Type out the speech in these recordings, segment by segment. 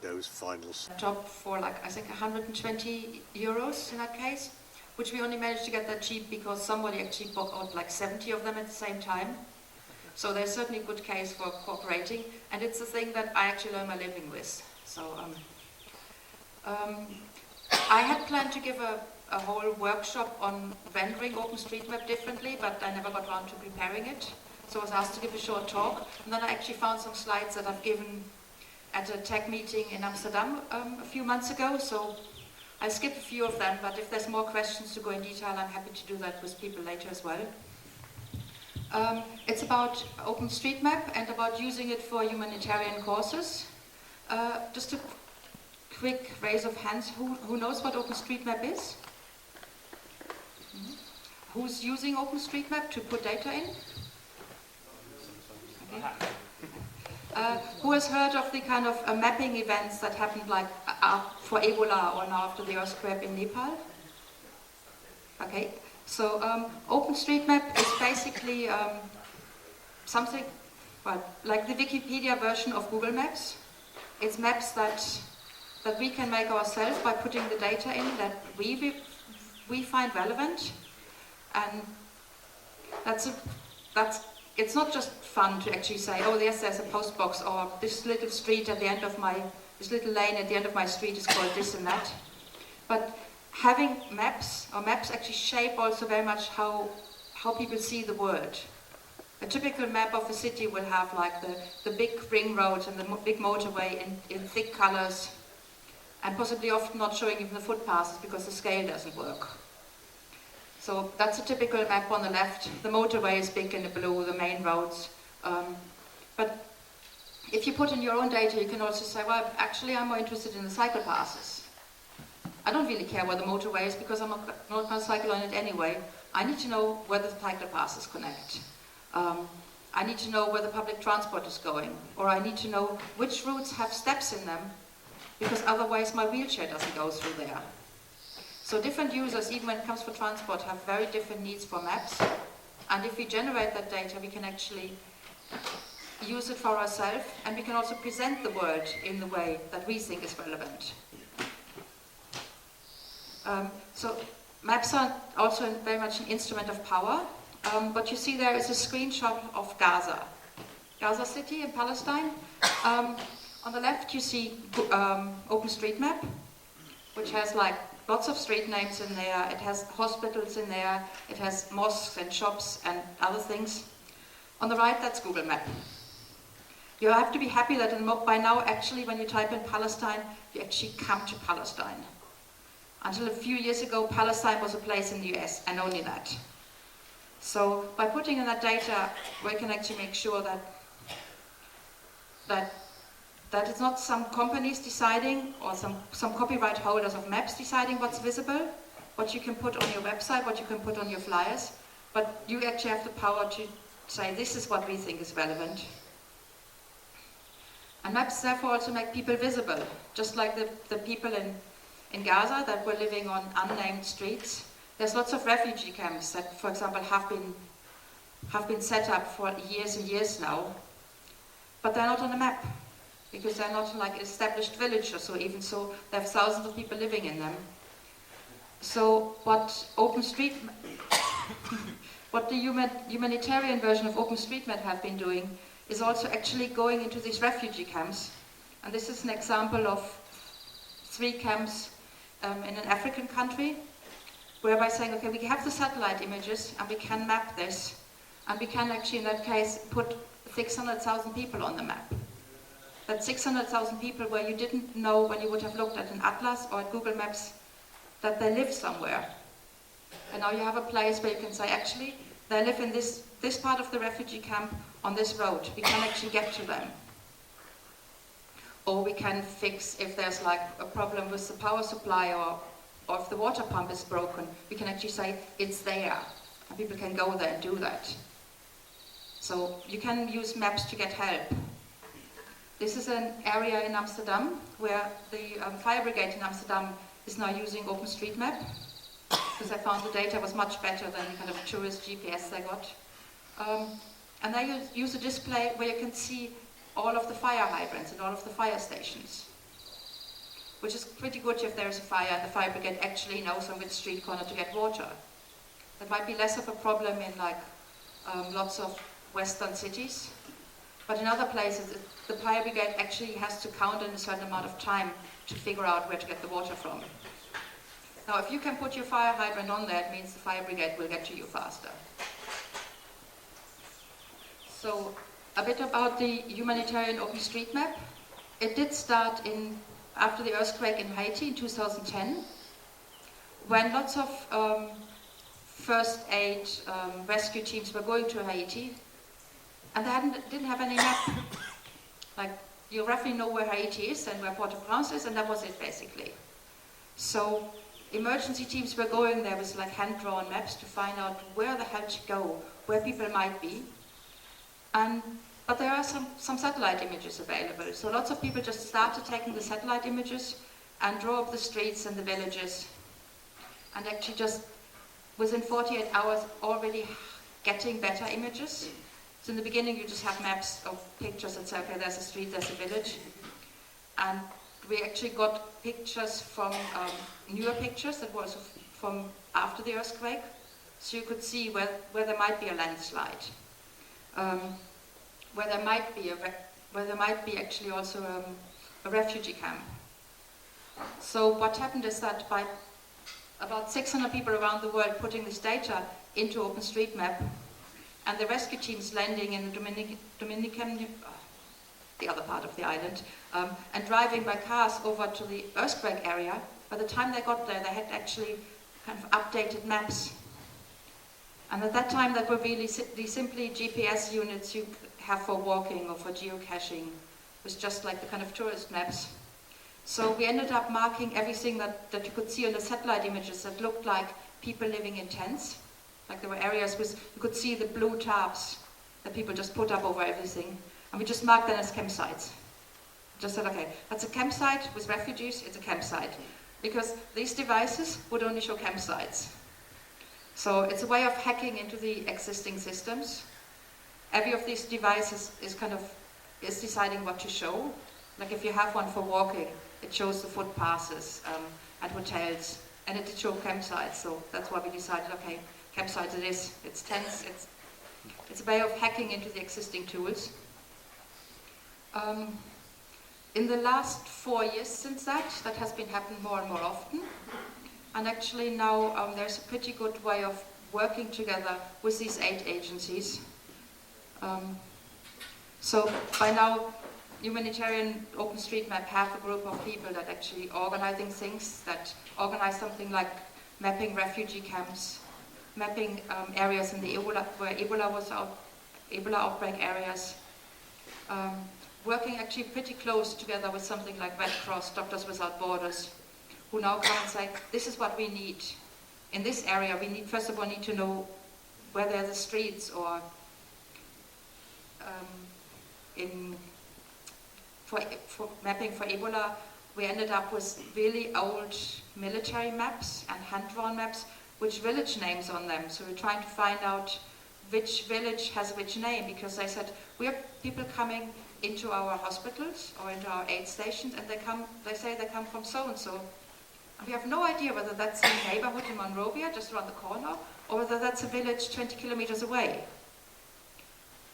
those finals? Job for like, I think 120 euros in that case, which we only managed to get that cheap because somebody actually bought like 70 of them at the same time. So there's certainly a good case for cooperating, and it's the thing that I actually earn my living with. So I had planned to give a whole workshop on rendering OpenStreetMap differently, but I never got around to preparing it. So I was asked to give a short talk, and then I actually found some slides that I've given at a tech meeting in Amsterdam a few months ago. So I skipped a few of them, but if there's more questions to go in detail, I'm happy to do that with people later as well. It's about OpenStreetMap and about using it for humanitarian causes. Just a quick raise of hands. Who knows what OpenStreetMap is? Who's using OpenStreetMap to put data in? Okay. Who has heard of the kind of mapping events that happened like for Ebola or now after the earthquake in Nepal? Okay. So OpenStreetMap is basically something like the Wikipedia version of Google Maps. It's maps that we can make ourselves by putting the data in that we find relevant, and it's not just fun to actually say, oh yes, there's a post box, or this little street at the end of this little lane at the end of my street is called this and that, but having maps actually shape also very much how people see the world. A typical map of a city will have like the big ring roads and the big motorway in thick colors, and possibly often not showing even the footpaths because the scale doesn't work. So that's a typical map on the left. The motorway is big in the blue, the main roads. But if you put in your own data, you can also say, well, actually I'm more interested in the cycle passes. I don't really care where the motorway is because I'm not going to cycle on it anyway. I need to know where the cycle passes connect. I need to know where the public transport is going, or I need to know which routes have steps in them, because otherwise my wheelchair doesn't go through there. So different users, even when it comes for transport, have very different needs for maps. And if we generate that data, we can actually use it for ourselves, and we can also present the world in the way that we think is relevant. So maps are also very much an instrument of power. What you see there is a screenshot of Gaza City in Palestine. On the left you see OpenStreetMap, which has like lots of street names in there. It has hospitals in there. It has mosques and shops and other things. On the right, that's Google Map. You have to be happy that by now, actually, when you type in Palestine, you actually come to Palestine. Until a few years ago, Palestine was a place in the US, and only that. So by putting in that data, we can actually make sure that it's not some companies deciding, or some copyright holders of maps deciding what's visible, what you can put on your website, what you can put on your flyers, but you actually have the power to say, this is what we think is relevant. And maps therefore also make people visible, just like the people in Gaza that were living on unnamed streets. There's lots of refugee camps that, for example, have been set up for years and years now, but they're not on a map, because they're not like an established village or so. Even so, they have thousands of people living in them. So what the humanitarian version of OpenStreetMap have been doing is also actually going into these refugee camps. And this is an example of 3 camps in an African country, whereby saying, okay, we have the satellite images and we can map this, and we can actually in that case put 600,000 people on the map. That's 600,000 people where you didn't know when you would have looked at an atlas or at Google Maps that they live somewhere. And now you have a place where you can say, actually, they live in this part of the refugee camp on this road. We can actually get to them. Or we can fix if there's like a problem with the power supply, or if the water pump is broken. We can actually say, it's there. And people can go there and do that. So you can use maps to get help. This is an area in Amsterdam where the fire brigade in Amsterdam is now using OpenStreetMap, because I found the data was much better than the kind of tourist GPS they got. And they use a display where you can see all of the fire hydrants and all of the fire stations. which is pretty good if there is a fire and the fire brigade actually knows on which street corner to get water. That might be less of a problem in like lots of western cities, but in other places the fire brigade actually has to count in a certain amount of time to figure out where to get the water from. Now if you can put your fire hydrant on there, it means the fire brigade will get to you faster. So a bit about the Humanitarian OpenStreetMap. It did start after the earthquake in Haiti in 2010, when lots of first aid rescue teams were going to Haiti, and they didn't have any map. Like, you roughly know where Haiti is and where Port-au-Prince is, and that was it basically. So emergency teams were going there with like hand-drawn maps to find out where the hell to go, where people might be. But there are some satellite images available. So lots of people just started taking the satellite images and draw up the streets and the villages. And actually just within 48 hours already getting better images. So in the beginning you just have maps of pictures that say, okay, there's a street, there's a village. And we actually got pictures from newer pictures that was from after the earthquake. So you could see where there might be a landslide. Where there might be actually also a refugee camp. So what happened is that by about 600 people around the world putting this data into OpenStreetMap, and the rescue teams landing in the Dominican, the other part of the island, and driving by cars over to the earthquake area, by the time they got there, they had actually kind of updated maps. And at that time, that were really simply GPS units you have for walking or for geocaching. It was just like the kind of tourist maps. So we ended up marking everything that you could see on the satellite images that looked like people living in tents. Like there were areas with, you could see the blue tarps that people just put up over everything. And we just marked them as campsites. Just said, okay, that's a campsite with refugees, it's a campsite. Because these devices would only show campsites. So it's a way of hacking into the existing systems. Every of these devices is deciding what to show. Like if you have one for walking, it shows the footpaths and hotels, and it did show campsites. So that's why we decided, okay, campsites it is. It's tents. It's a way of hacking into the existing tools. In the last 4 years since that has been happening more and more often. And actually now there's a pretty good way of working together with these 8 agencies. So by now, Humanitarian OpenStreetMap have a group of people that actually organizing things, that organize something like mapping refugee camps, mapping areas in the where Ebola was Ebola outbreak areas, working actually pretty close together with something like Red Cross, Doctors Without Borders, who now come and say, this is what we need. In this area, we first of all need to know where there are the streets, or for mapping for Ebola, we ended up with really old military maps and hand-drawn maps with village names on them. So we're trying to find out which village has which name, because they said, we have people coming into our hospitals or into our aid stations, and they say they come from so-and-so. And we have no idea whether that's a neighborhood in Monrovia, just around the corner, or whether that's a village 20 kilometers away.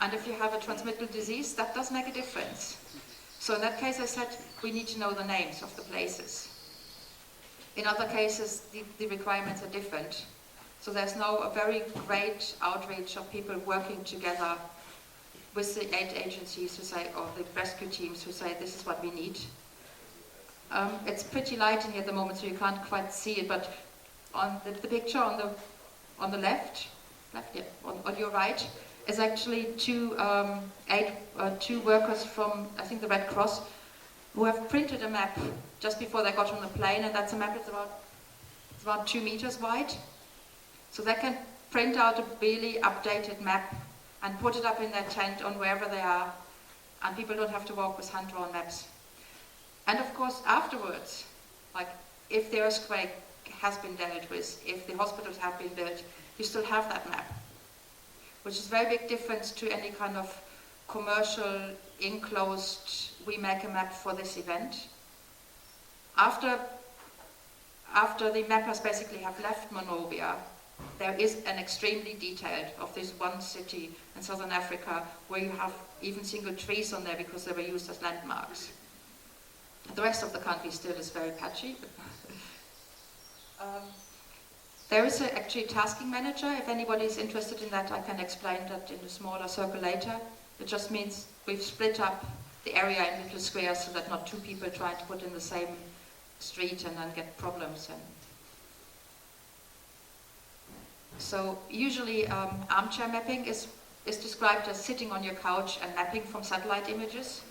And if you have a transmittable disease, that does make a difference. So in that case, I said, we need to know the names of the places. In other cases, the requirements are different. So there's now a very great outreach of people working together with the aid agencies who say, or the rescue teams who say, this is what we need. It's pretty light in here at the moment, so you can't quite see it, but on the picture on the left, yeah, on your right, is actually two workers from, I think, the Red Cross, who have printed a map just before they got on the plane, and that's a map that's about 2 meters wide. So they can print out a really updated map and put it up in their tent on wherever they are, and people don't have to walk with hand-drawn maps. And of course, afterwards, like if the earthquake has been dealt with, if the hospitals have been built, you still have that map, which is a very big difference to any kind of commercial, enclosed, we make a map for this event. after the mappers basically have left Monrovia, there is an extremely detailed of this one city in southern Africa where you have even single trees on there because they were used as landmarks. The rest of the country still is very patchy. There is actually a tasking manager. If anybody is interested in that, I can explain that in a smaller circle later. It just means we've split up the area in little squares so that not two people try to put in the same street and then get problems. And so usually armchair mapping is described as sitting on your couch and mapping from satellite images.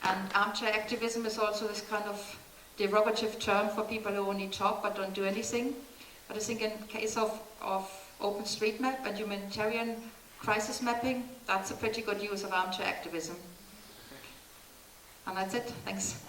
And armchair activism is also this kind of derogative term for people who only talk but don't do anything. But I think in case of OpenStreetMap and humanitarian crisis mapping, that's a pretty good use of armchair activism. And that's it. Thanks.